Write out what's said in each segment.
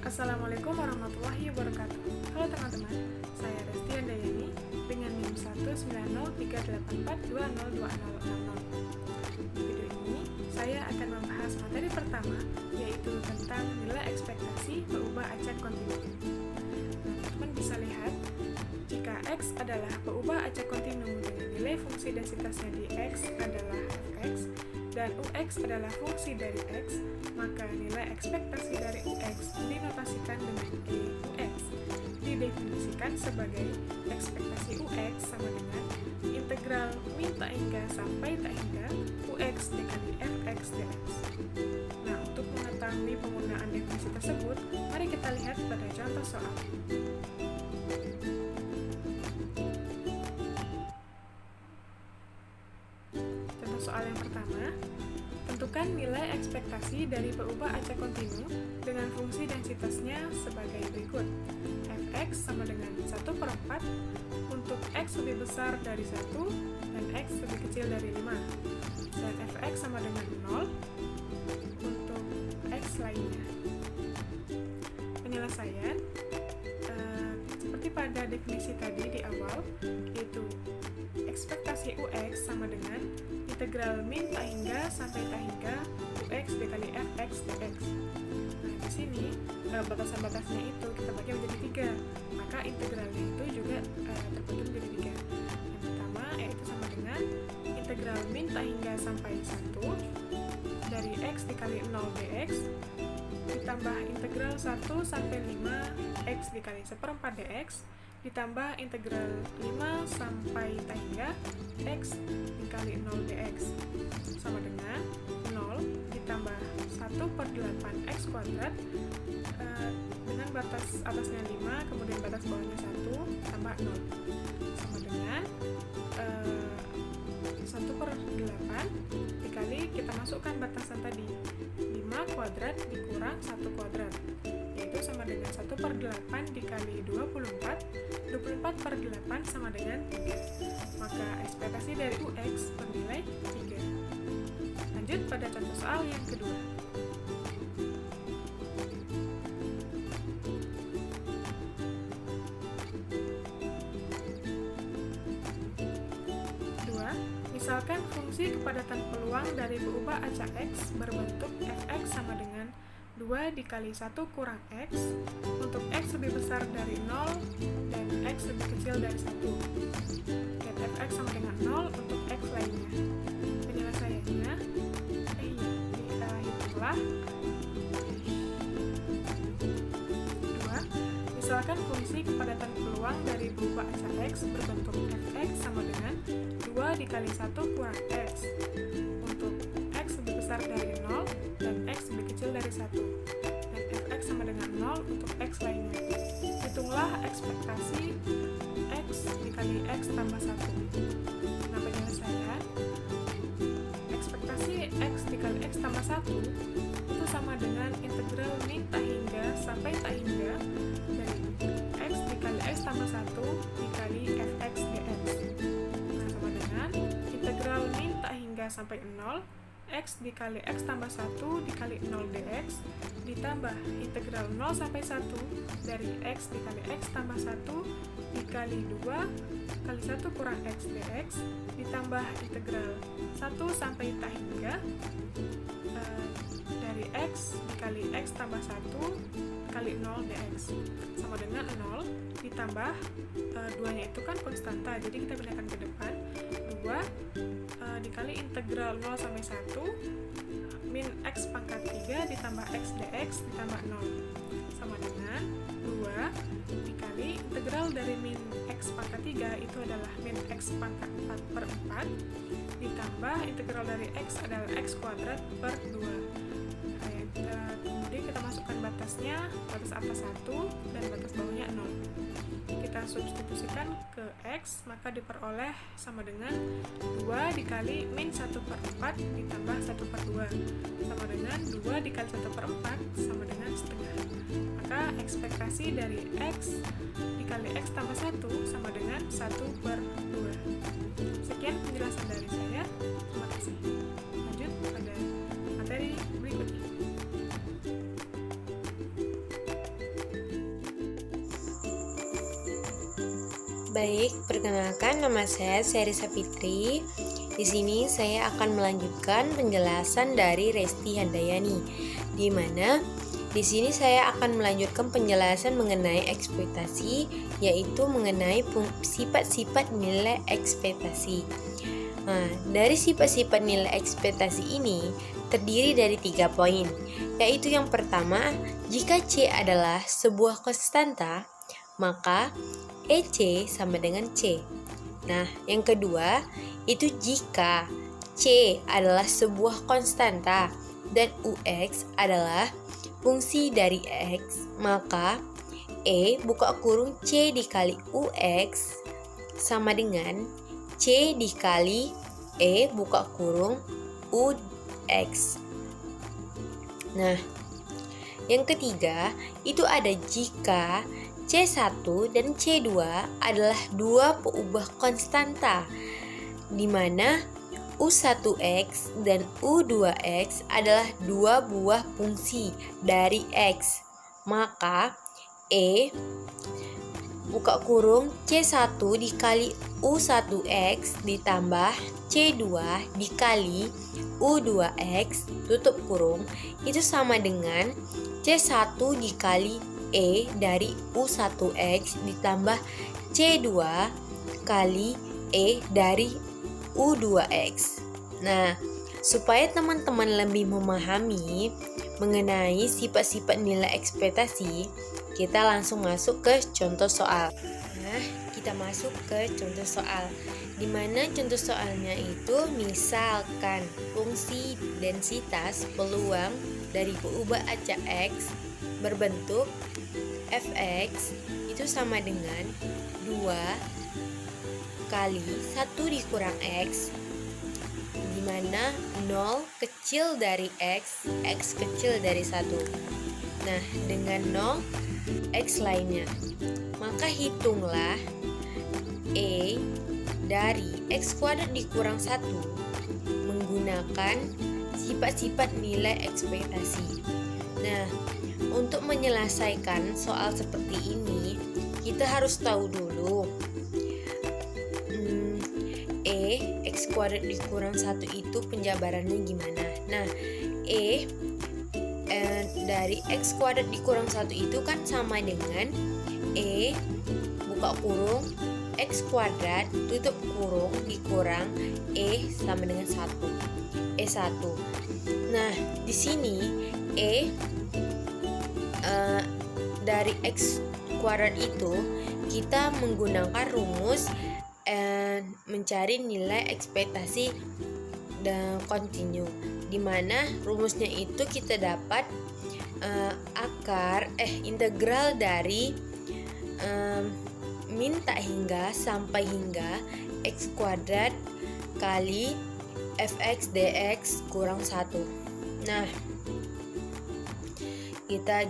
Assalamualaikum warahmatullahi wabarakatuh. Halo teman-teman, saya Resti Andayani dengan NIM 1903842020060. Di video ini, saya akan membahas materi pertama, yaitu tentang nilai ekspektasi berubah acak kontinu. Teman-teman bisa lihat, jika X adalah berubah acak kontinu dengan nilai fungsi densitasnya di X adalah fx, dan Ux adalah fungsi dari X, maka nilai ekspektasi dari Ux dinotasikan dengan Ux. Didefinisikan sebagai ekspektasi Ux sama dengan integral min tak hingga sampai tak hingga Ux dikali fx dx. Nah, untuk mengetahui penggunaan definisi tersebut, mari kita lihat pada contoh soal. Contoh soal yang pertama, tentukan nilai ekspektasi dari berubah acak kontinu dengan fungsi densitasnya sebagai berikut. Fx sama dengan 1/4 untuk X lebih besar dari 1 dan X lebih kecil dari 5. Dan Fx sama dengan 0 untuk X lainnya. Penyelesaian, seperti pada definisi tadi di awal, yaitu ekspektasi Ux sama dengan integral min tak hingga sampai tak hingga Ux dikali fx dx. Nah, di sini batasan-batasnya itu kita bagi menjadi 3, maka integralnya itu juga terbagi menjadi 3. Yang pertama yaitu sama dengan integral min tak hingga sampai 1 dari x dikali 0 dx ditambah integral 1 sampai 5 x dikali 1/4 dx ditambah integral 5 sampai tak hingga x dikali 0 dx sama dengan 0 ditambah 1/8 x kuadrat dengan batas atasnya 5 kemudian batas bawahnya 1 tambah 0 sama dengan 1/8 dikali kita masukkan batasan tadi 5 kuadrat dikurang 1 kuadrat, yaitu sama dengan 1/8 dikali 24 24/8 sama dengan 3. Maka ekspektasi dari Ux bernilai 3. Lanjut pada contoh soal yang kedua. Misalkan fungsi kepadatan peluang dari berubah acak X berbentuk fx sama dengan 2 dikali 1 kurang X untuk X lebih besar dari 0 dan X lebih kecil dari 1. Dan fx sama dengan 0 untuk X lainnya. Penyelesaiannya, hitunglah. 2. Misalkan fungsi kepadatan peluang dari berubah acak X berbentuk fx sama dengan 2 dikali 1 kurang X untuk X lebih besar dari 0 dan X lebih kecil dari 1 dan fx sama dengan 0 untuk X lainnya. Hitunglah ekspektasi X dikali X tambah 1. Nah, penyelesaian ekspektasi X dikali X tambah 1 itu sama dengan integral min tak hingga sampai tak hingga dari X dikali X tambah 1 dikali fx dx. Integral min tak hingga sampai 0 X dikali X tambah 1 dikali 0 dx ditambah integral 0 sampai 1 dari X dikali X tambah 1 dikali 2 kali 1 kurang X dx ditambah integral 1 sampai tak hingga dari X dikali X tambah 1 kali 0 dx sama dengan 0 ditambah 2 nya itu kan konstanta, jadi kita pindahkan ke depan 2 dikali integral 0 sampai 1 min x pangkat 3 ditambah x dx ditambah 0 sama dengan 2 dikali integral dari min x pangkat 3 itu adalah min x pangkat 4/4 ditambah integral dari x adalah x kuadrat per 2. Kemudian kita masukkan batasnya, batas atas 1 dan batas bawahnya 0. Kita substitusikan ke X, maka diperoleh sama dengan 2 dikali min 1/4 ditambah 1/2 sama dengan 2 dikali 1/4 sama dengan setengah. Maka ekspektasi dari X dikali X tambah 1 sama dengan 1/2. Sekian penjelasan dari saya. Terima kasih. Lanjut pada materi berikutnya. Baik, perkenalkan nama saya Serisa Fitri. Di sini saya akan melanjutkan penjelasan dari Resti Handayani, di mana di sini saya akan melanjutkan penjelasan mengenai ekspektasi, yaitu mengenai sifat-sifat nilai ekspektasi. Nah, dari sifat-sifat nilai ekspektasi ini terdiri dari 3 poin, yaitu yang pertama, jika C adalah sebuah konstanta, maka EC sama dengan C. Nah, yang kedua, itu jika C adalah sebuah konstanta dan UX adalah fungsi dari X, maka E buka kurung C dikali UX sama dengan C dikali E buka kurung UX. Nah, yang ketiga, itu ada jika C1 dan C2 adalah dua peubah konstanta, di mana U1X dan U2X adalah dua buah fungsi dari X. Maka E buka kurung C1 dikali U1X ditambah C2 dikali U2X tutup kurung itu sama dengan C1 dikali E dari U1X ditambah C2 kali E dari U2X. Nah, supaya teman-teman lebih memahami mengenai sifat-sifat nilai ekspektasi, kita langsung masuk ke contoh soal. Nah, kita masuk ke contoh soal, di mana contoh soalnya itu misalkan fungsi densitas peluang dari peubah acak X berbentuk fx itu sama dengan 2 kali 1 dikurang X, di mana 0 kecil dari X kecil dari 1. Nah, dengan 0 X lainnya, maka hitunglah E dari X kuadrat dikurang 1 menggunakan sifat-sifat nilai ekspektasi. Nah, untuk menyelesaikan soal seperti ini, kita harus tahu dulu X kuadrat dikurang 1 itu penjabarannya gimana. Nah, dari X kuadrat dikurang 1 itu kan sama dengan E buka kurung X kuadrat tutup kurung dikurang E sama dengan 1. E1. Nah, di sini dari X kuadrat itu kita menggunakan rumus mencari nilai ekspektasi dan kontinu, di mana rumusnya itu kita dapat integral dari min tak hingga sampai hingga X kuadrat kali fx dx kurang 1. Nah, kita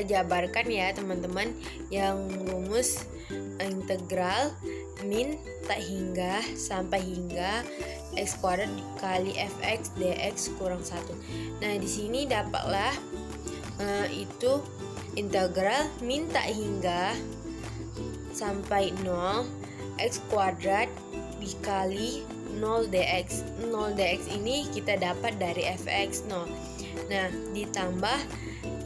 jabarkan ya teman-teman, yang rumus integral min tak hingga sampai hingga X kuadrat dikali fx dx kurang 1. Nah, di sini dapatlah itu integral min tak hingga sampai 0 X kuadrat dikali 0 dx. 0 dx ini kita dapat dari fx 0. Nah, ditambah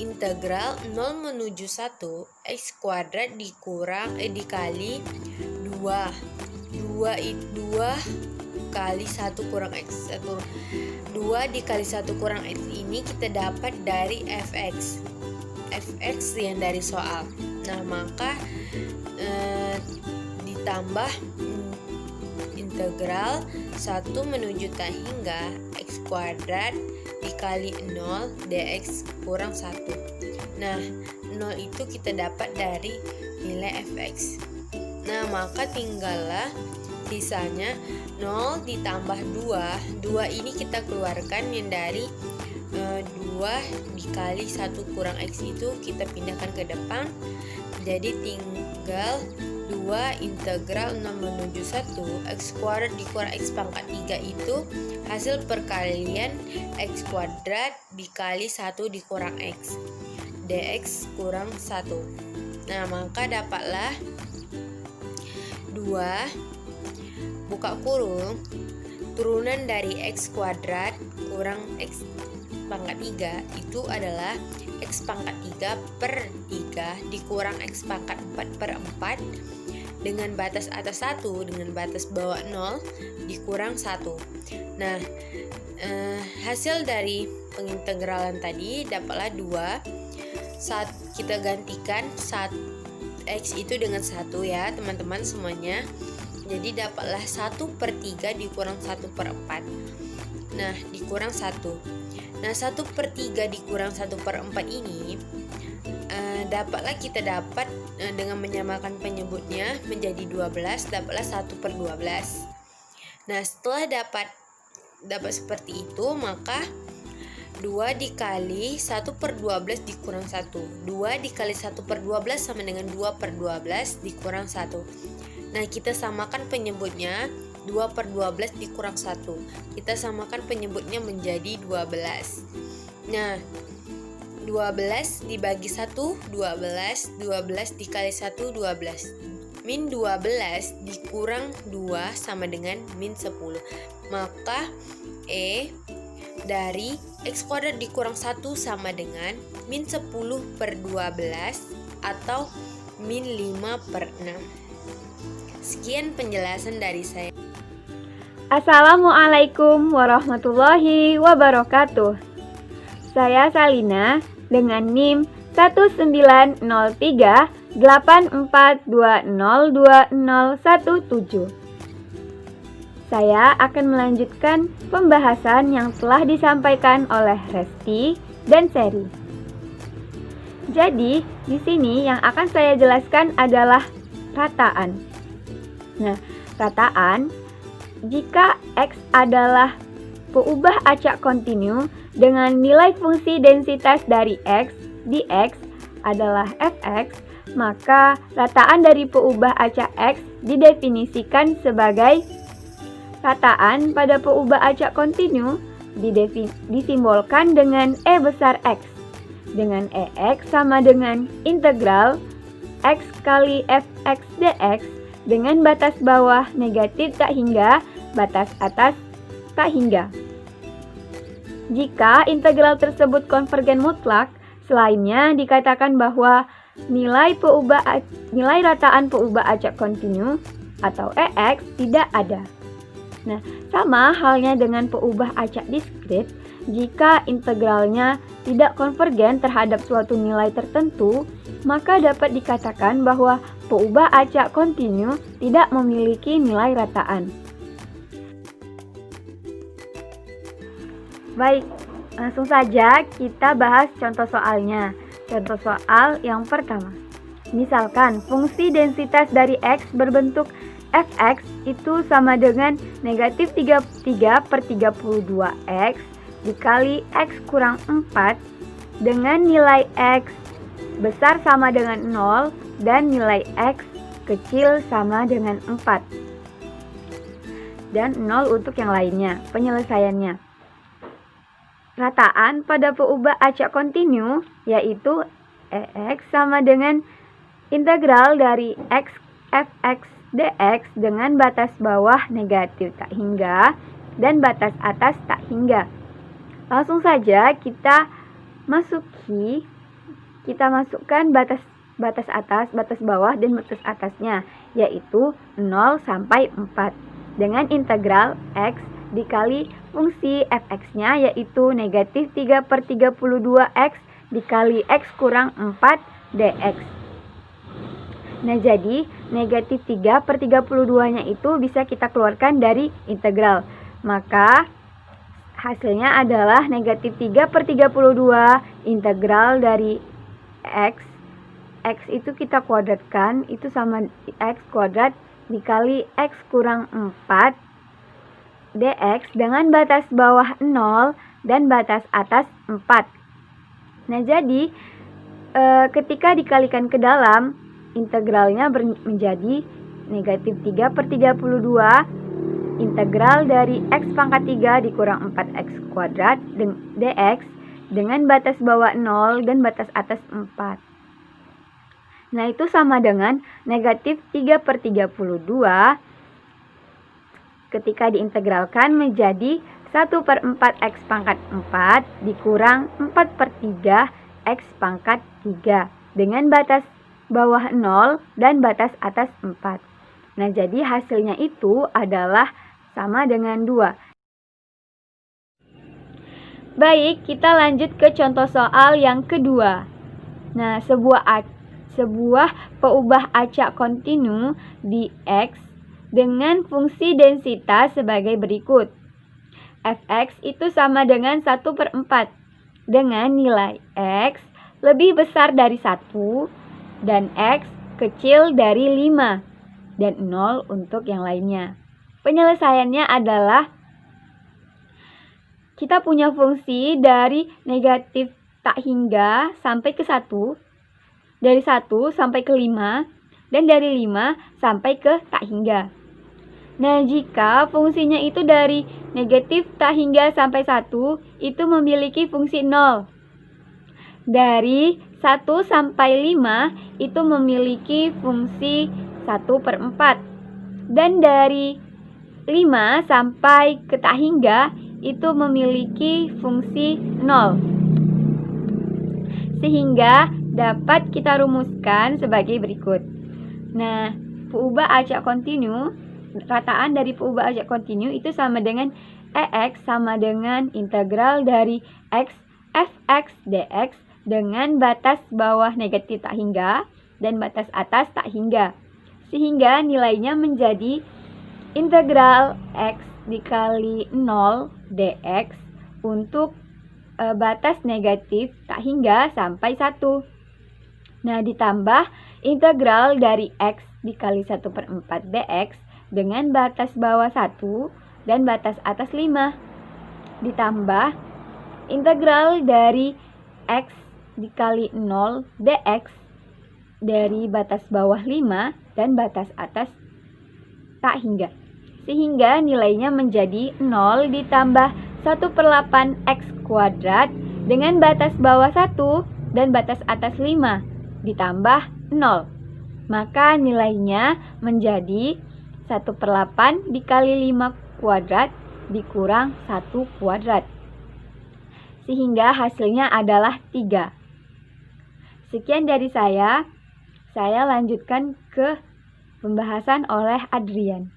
integral 0 menuju 1 X kuadrat dikali 2 kali 1 kurang X 2 dikali 1 kurang X ini kita dapat dari fx yang dari soal. Nah, maka ditambah integral 1 menuju tak hingga X kuadrat dikali 0 dx kurang 1. Nah, 0 itu kita dapat dari nilai fx. Nah, maka tinggallah sisanya 0 ditambah 2 ini kita keluarkan, yang dari 2 dikali 1 kurang X itu kita pindahkan ke depan, jadi tinggal 2 integral 0 menuju 1 X kuadrat dikurang X pangkat 3 itu hasil perkalian X kuadrat dikali 1 dikurang X dx kurang 1. Nah, maka dapatlah 2 buka kurung turunan dari X kuadrat kurang X pangkat 3 itu adalah X pangkat 3 per 3 dikurang X pangkat 4 per 4 dengan batas atas 1 dengan batas bawah 0 dikurang 1. Nah, hasil dari pengintegralan tadi dapatlah 2. Saat kita gantikan X itu dengan 1 ya teman-teman semuanya. Jadi dapatlah 1/3 dikurang 1/4. Nah, dikurang 1. Nah, 1/3 dikurang 1/4 ini dapatlah kita dapat dengan menyamakan penyebutnya menjadi 12, dapatlah 1/12. Nah, setelah dapat seperti itu, maka 2 dikali 1/12 dikurang 1. 2 dikali 1/12 sama dengan 2/12 dikurang 1. Nah, kita samakan penyebutnya 2/12 dikurang 1. Kita samakan penyebutnya menjadi 12. Nah, 12 dibagi 1, 12. 12 dikali 1, 12. Min 12 dikurang 2 sama dengan min 10. Maka E dari X kuadrat dikurang 1 sama dengan min 10/12 atau min 5/6. Sekian penjelasan dari saya. Assalamualaikum warahmatullahi wabarakatuh. Saya Salina dengan NIM 190384202017. Saya akan melanjutkan pembahasan yang telah disampaikan oleh Resti dan Seri. Jadi, di sini yang akan saya jelaskan adalah rataan. Nah, rataan jika X adalah peubah acak kontinu dengan nilai fungsi densitas dari X di X adalah fx, maka rataan dari peubah acak X didefinisikan sebagai rataan pada peubah acak kontinu disimbolkan dengan E besar X, dengan EX sama dengan integral X kali fx dx dengan batas bawah negatif tak hingga, batas atas tak hingga. Jika integral tersebut konvergen mutlak, selainnya dikatakan bahwa nilai rataan peubah acak kontinu atau EX tidak ada. Nah, sama halnya dengan peubah acak diskrit, jika integralnya tidak konvergen terhadap suatu nilai tertentu, maka dapat dikatakan bahwa peubah acak kontinu tidak memiliki nilai rataan. Baik, langsung saja kita bahas contoh soalnya. Contoh soal yang pertama. Misalkan fungsi densitas dari X berbentuk fx itu sama dengan negatif 33/32x dikali X kurang 4 dengan nilai X besar sama dengan 0 dan nilai X kecil sama dengan 4. Dan 0 untuk yang lainnya. Penyelesaiannya. Rataan pada peubah acak kontinu yaitu EX sama dengan integral dari X fx dx dengan batas bawah negatif tak hingga dan batas atas tak hingga. Langsung saja kita masukkan batas atas, batas bawah dan batas atasnya yaitu 0 sampai 4 dengan integral X dikali fungsi fx-nya yaitu negatif 3/32x dikali X kurang 4 dx. Nah, jadi negatif 3/32-nya itu bisa kita keluarkan dari integral. Maka hasilnya adalah negatif 3/32 integral dari X. X itu kita kuadratkan, itu sama X kuadrat dikali X kurang 4 dx dengan batas bawah 0 dan batas atas 4. Nah, jadi ketika dikalikan ke dalam, integralnya menjadi negatif 3/32 integral dari X pangkat 3 dikurang 4x kuadrat dx dengan batas bawah 0 dan batas atas 4. Nah, itu sama dengan negatif 3/32 ketika diintegralkan menjadi 1/4 X pangkat 4 dikurang 4/3 X pangkat 3 dengan batas bawah 0 dan batas atas 4. Nah, jadi hasilnya itu adalah sama dengan 2. Baik, kita lanjut ke contoh soal yang kedua. Nah, sebuah peubah acak kontinu di X dengan fungsi densitas sebagai berikut. Fx itu sama dengan 1/4 dengan nilai X lebih besar dari 1 dan X kecil dari 5 dan 0 untuk yang lainnya. Penyelesaiannya adalah kita punya fungsi dari negatif tak hingga sampai ke 1, dari 1 sampai ke 5, dan dari 5 sampai ke tak hingga. Nah, jika fungsinya itu dari negatif tak hingga sampai 1, itu memiliki fungsi 0. Dari 1 sampai 5, itu memiliki fungsi 1/4. Dan dari 5 sampai ke tak hingga, itu memiliki fungsi 0. Sehingga dapat kita rumuskan sebagai berikut. Nah, peubah acak kontinu, rataan dari peubah acak kontinu itu sama dengan EX sama dengan integral dari X Fx dx dengan batas bawah negatif tak hingga dan batas atas tak hingga. Sehingga nilainya menjadi integral X dikali 0 dx untuk batas negatif tak hingga sampai 1. Nah, ditambah integral dari X dikali 1/4 dx dengan batas bawah 1 dan batas atas 5. Ditambah integral dari X dikali 0 dx dari batas bawah 5 dan batas atas tak hingga. Sehingga nilainya menjadi 0 ditambah 1/8 X kuadrat dengan batas bawah 1 dan batas atas 5 ditambah 0. Maka nilainya menjadi 1/8 dikali 5 kuadrat dikurang 1 kuadrat. Sehingga hasilnya adalah 3. Sekian dari saya lanjutkan ke pembahasan oleh Adrian.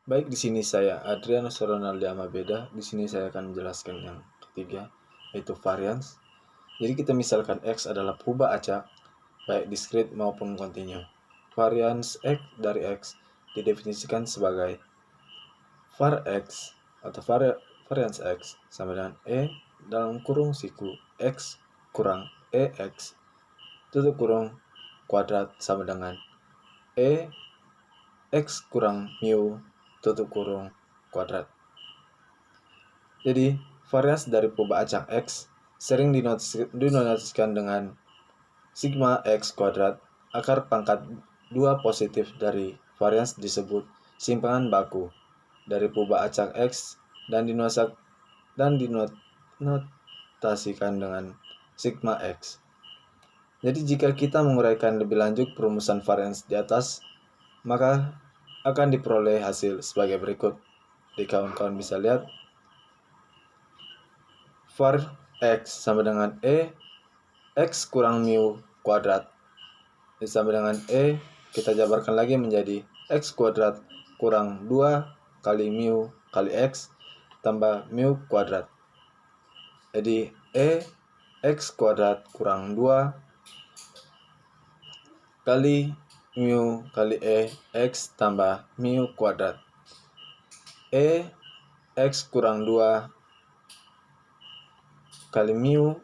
Baik, di sini saya Adrianus Ronaldi Amabeda. Di sini saya akan menjelaskan yang ketiga, yaitu varians. Jadi kita misalkan X adalah peubah acak, baik diskrit maupun kontinu. Varians X dari X didefinisikan sebagai var X atau varians X sama dengan E dalam kurung siku X kurang EX tutup kurung kuadrat sama dengan E X kurang mu tutup kurung kuadrat. Jadi, varians dari peubah acak X sering dinotiskan dengan sigma X kuadrat. Akar pangkat 2 positif dari varians disebut simpangan baku dari peubah acak X dan dinotasikan dengan sigma X. Jadi jika kita menguraikan lebih lanjut perumusan varians di atas, maka akan diperoleh hasil sebagai berikut. Jadi kawan-kawan bisa lihat var X sama dengan E X kurang mu kuadrat sama dengan E, kita jabarkan lagi menjadi X kuadrat kurang 2 kali mu kali X tambah mu kuadrat. Jadi E X kuadrat kurang 2 kali mu kali E X tambah mu kuadrat. E X kurang 2 kali mu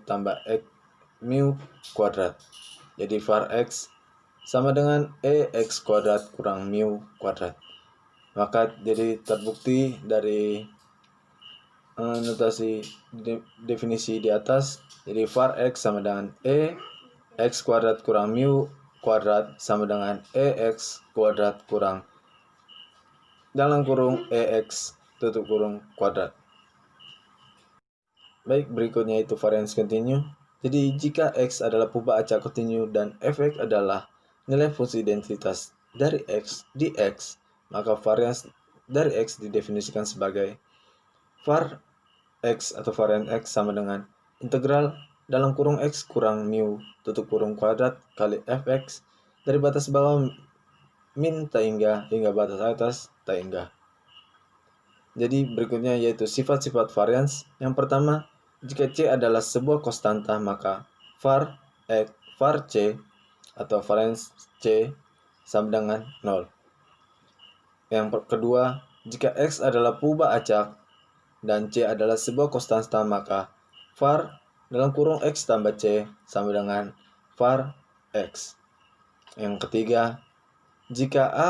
tambah X mu kuadrat. Jadi var X sama dengan E X kuadrat kurang mu kuadrat. Maka jadi terbukti dari notasi definisi di atas, jadi var X sama dengan E X kuadrat kurang mu kuadrat sama dengan E X kuadrat kurang dalam kurung E X tutup kurung kuadrat. Baik, berikutnya itu varians kontinu. Jadi jika X adalah pubah acak kontinu dan Fx adalah nilai fungsi identitas dari X di X, maka varians dari X didefinisikan sebagai var X atau varian X sama dengan integral dalam kurung X kurang mu tutup kurung kuadrat kali Fx dari batas bawah min hingga batas atas hingga. Jadi berikutnya yaitu sifat-sifat varians. Yang pertama, jika C adalah sebuah konstanta maka var C atau varians C sama dengan 0. Yang kedua, jika X adalah pubah acak dan C adalah sebuah konstanta maka var dalam kurung X tambah C sama dengan var X. Yang ketiga, jika A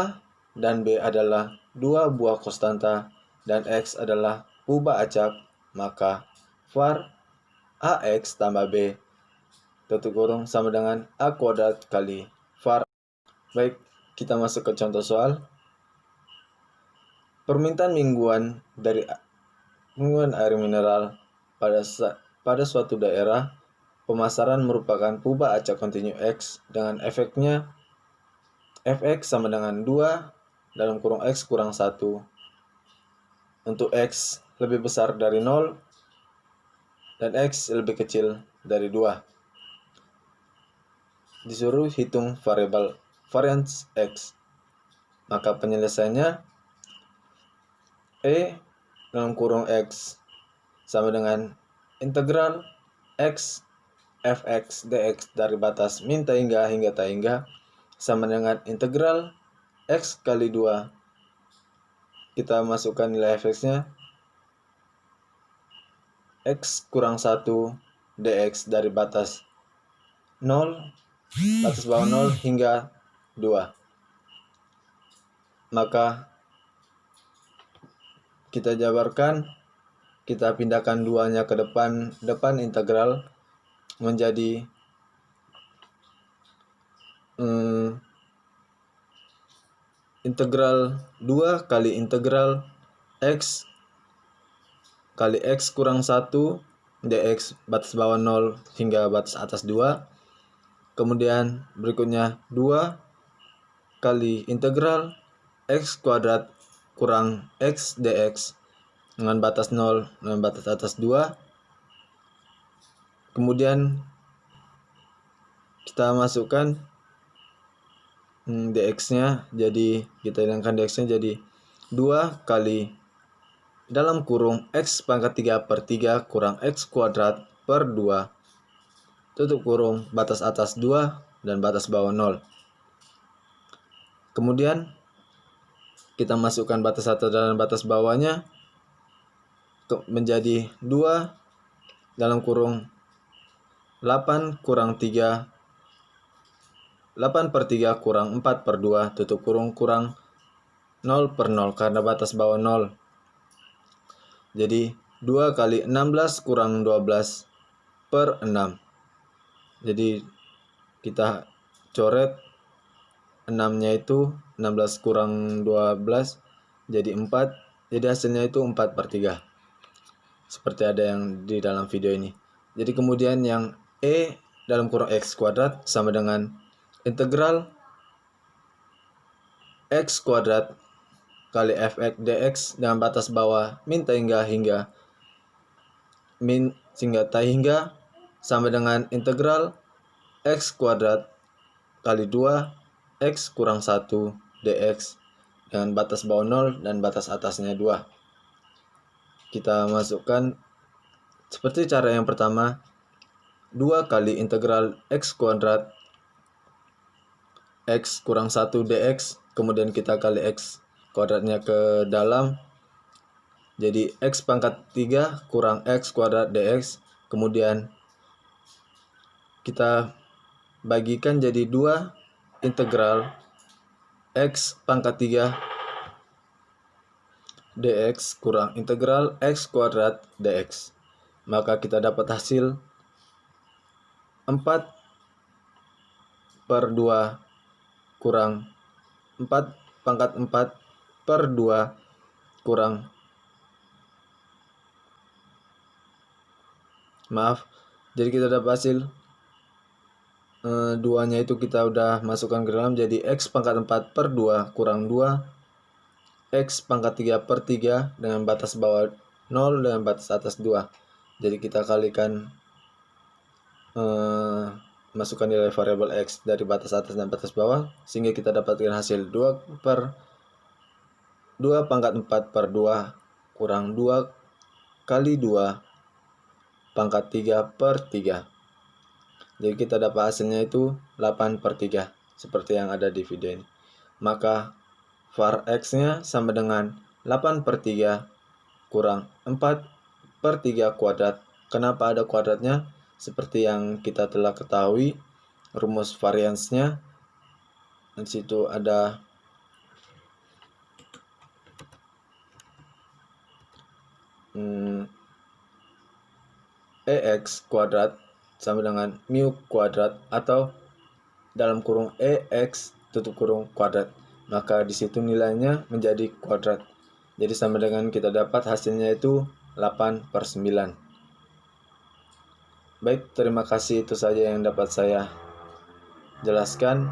dan B adalah dua buah konstanta dan X adalah pubah acak, maka var AX tambah B tutup kurung sama dengan A kuadrat kali var. Baik, kita masuk ke contoh soal. Permintaan mingguan air mineral pada suatu daerah pemasaran merupakan pubah acak kontinu X dengan efeknya Fx sama dengan 2 dalam kurung X kurang 1 untuk X lebih besar dari 0 dan X lebih kecil dari 2. Disuruh hitung variabel varians X. Maka penyelesaiannya E dalam kurung X sama dengan integral X Fx dx dari batas min hingga hingga sama dengan integral X kali 2. Kita masukkan nilai Fx-nya X kurang 1 dx dari batas 0, batas bawah 0 hingga 2. Maka kita jabarkan, kita pindahkan 2-nya ke depan integral menjadi integral 2 kali integral X kali X kurang 1 dx batas bawah 0 hingga batas atas 2. Kemudian berikutnya 2 kali integral X kuadrat kurang X dx dengan batas 0 dengan batas atas 2. Kemudian kita masukkan dx-nya, jadi kita hilangkan dx-nya jadi 2 kali dalam kurung X pangkat 3/3 kurang X kuadrat per 2 tutup kurung batas atas 2 dan batas bawah 0. Kemudian kita masukkan batas atas dan batas bawahnya menjadi 2 dalam kurung 8 kurang 3 8/3 kurang 4/2 tutup kurung 0/0 karena batas bawah 0. Jadi 2 kali 16 kurang 12/6. Jadi kita coret 6-nya itu 16 kurang 12 jadi 4. Jadi hasilnya itu 4/3. Seperti ada yang di dalam video ini. Jadi kemudian yang E dalam kurung X kuadrat sama dengan integral X kuadrat kali Fx dx dengan batas bawah min hingga sama dengan integral X kuadrat kali 2 X kurang 1 dx dengan batas bawah 0 dan batas atasnya 2. Kita masukkan seperti cara yang pertama, 2 kali integral X kuadrat X kurang 1 dx, kemudian kita kali X kuadratnya ke dalam, jadi X pangkat 3 kurang X kuadrat dx, kemudian kita bagikan jadi 2 integral X pangkat 3 dx kurang integral X kuadrat dx. Maka kita dapat hasil 4/2 kurang 4/4 kurang Jadi kita dapat hasil duanya itu kita udah masukkan ke dalam, jadi X pangkat 4 per 2 kurang 2 X pangkat 3 per 3 dengan batas bawah 0 dengan batas atas 2. Jadi kita kalikan masukkan nilai variabel X dari batas atas dan batas bawah, sehingga kita dapatkan hasil 2 pangkat 4 per 2 kurang 2 kali 2 pangkat 3 per 3. Jadi kita dapat hasilnya itu 8 per 3 seperti yang ada di video ini. Maka var X-nya sama dengan 8 per 3 kurang 4 per 3 kuadrat. Kenapa ada kuadratnya? Seperti yang kita telah ketahui, rumus variansnya di situ ada EX kuadrat sama dengan mu kuadrat atau dalam kurung EX tutup kurung kuadrat. Maka di situ nilainya menjadi kuadrat. Jadi sama dengan kita dapat hasilnya itu 8 per 9. Baik, terima kasih, itu saja yang dapat saya jelaskan.